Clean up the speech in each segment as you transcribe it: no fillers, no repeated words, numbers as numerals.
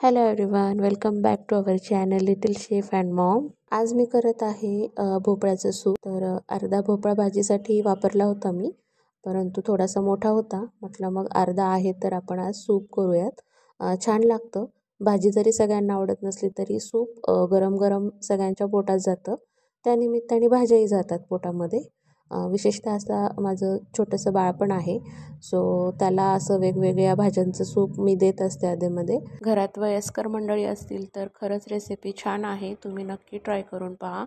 Hello everyone, welcome back to our channel little chef and mom. आज मी करत आहे भोपळ्याचं सूप. तर अर्धा भोपळा भाजीसाठी वापरला होता मी, परंतु थोडासा मोठा होता. म्हटलं मग अर्धा आहे तर आपण आज सूप करूयात. छान लागतं. भाजी जरी सगळ्यांना आवडत नसली तरी सूप गरम गरम सगळ्यांच्या पोटात जातं. त्यानिमित्ताने भाज्याही जातात पोटामध्ये. विशेषतः असं माझं छोटंसं बाळ पण आहे, सो त्याला असं वेगवेगळ्या भाज्यांचं सूप मी देत असते आधेमध्ये. घरात वयस्कर मंडळी असतील तर खरंच रेसिपी छान आहे, तुम्ही नक्की ट्राय करून पहा.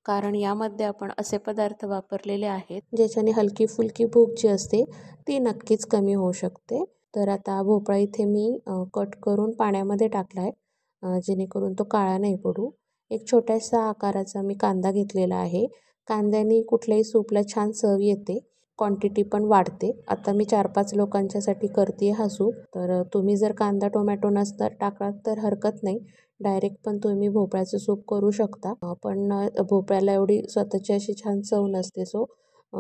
कारण यामध्ये आपण असे पदार्थ वापरलेले आहेत ज्याच्याने हलकी फुलकी भूक जी असते ती नक्कीच कमी होऊ शकते. तर आता भोपळा इथे मी कट करून पाण्यामध्ये टाकला आहे, जेणेकरून तो काळा नाही पडू. एक छोट्याशा आकाराचा मी कांदा घेतलेला आहे. कांद्याने कुठल्याही सूपला छान चव येते, क्वांटिटी पण वाढते. आता मी 4-5 लोकांच्यासाठी करते हा सूप. तर तुम्ही जर कांदा टोमॅटो नसता टाकलात तर हरकत नाही, डायरेक्ट पण तुम्ही भोपळ्याचं सूप करू शकता. पण भोपळ्याला एवढी स्वतःची अशी छान चव नसते, सो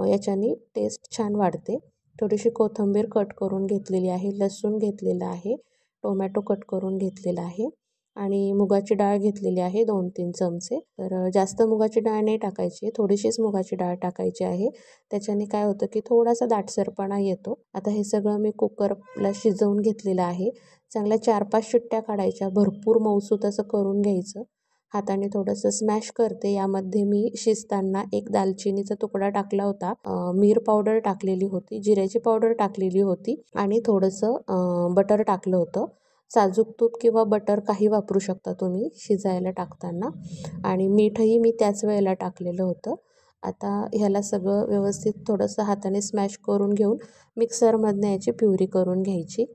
याच्याने टेस्ट छान वाढते. थोडीशी कोथिंबीर कट करून घेतलेली आहे, लसूण घेतलेला आहे, टोमॅटो कट करून घेतलेला आहे आणि मुगाची डाळ घेतलेली आहे 2-3 चमचे. तर जास्त मुगाची डाळ नाही टाकायची, थोडीशीच मुगाची डाळ टाकायची आहे. त्याच्याने काय होतं की थोडासा दाटसरपणा येतो. आता हे सगळं मी कुकरला शिजवून घेतलेलं आहे. चांगल्या 4-5 शिट्ट्या काढायच्या, भरपूर मऊसूत असं करून घ्यायचं. हाताने थोडंसं स्मॅश करते. यामध्ये मी शिजताना एक दालचिनीचा तुकडा टाकला होता, मीर पावडर टाकलेली होती, जिऱ्याची पावडर टाकलेली होती आणि थोडंसं बटर टाकलं होतं. साजूक तूप किंवा बटर काही वापरू शकता तुम्ही शिजायला टाकताना. आणि मीठही मी त्याच वेळेला टाकलेलं होतं. आता ह्याला सगळं व्यवस्थित थोडंसं हाताने स्मॅश करून घेऊन मिक्सरमधनं याची प्युरी करून घ्यायची.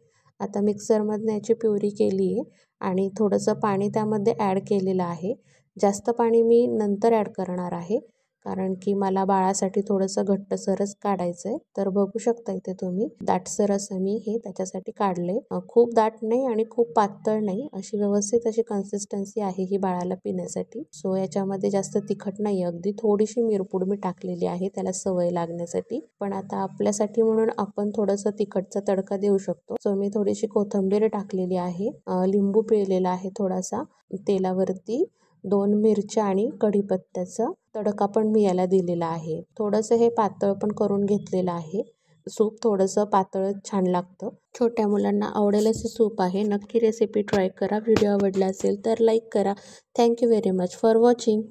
आता मिक्सरमधनं याची प्युरी केली आहे आणि थोडंसं पाणी त्यामध्ये ॲड केलेलं आहे. जास्त पाणी मी नंतर ॲड करणार आहे, कारण की मला बाळासाठी थोडंसं घट्टसरच काढायचं आहे. तर बघू शकता इथे तुम्ही दाटसर असं मी हे त्याच्यासाठी काढले. खूप दाट नाही आणि खूप पातळ नाही, अशी व्यवस्थित अशी कन्सिस्टन्सी आहे ही बाळाला पिण्यासाठी. सो याच्यामध्ये जास्त तिखट नाही, अगदी थोडीशी मिरपूड मी टाकलेली आहे त्याला सवय लागण्यासाठी. पण आता आपल्यासाठी म्हणून आपण थोडंसं तिखटचा तडका देऊ शकतो. सो मी थोडीशी कोथिंबीर टाकलेली आहे, लिंबू पिळलेला आहे थोडासा. तेलावरती 2 मिरच्या आणि कढीपत्त्याचा तडका पण मी याला दिलेला आहे. थोडंसं हे पातळ पण करून घेतलेलं आहे. सूप थोडंसं पातळच छान लागतं. छोट्या मुलांना आवडेल असं सूप आहे. नक्की रेसिपी ट्राय करा. व्हिडिओ आवडला असेल तर लाईक करा. Thank you very much for watching.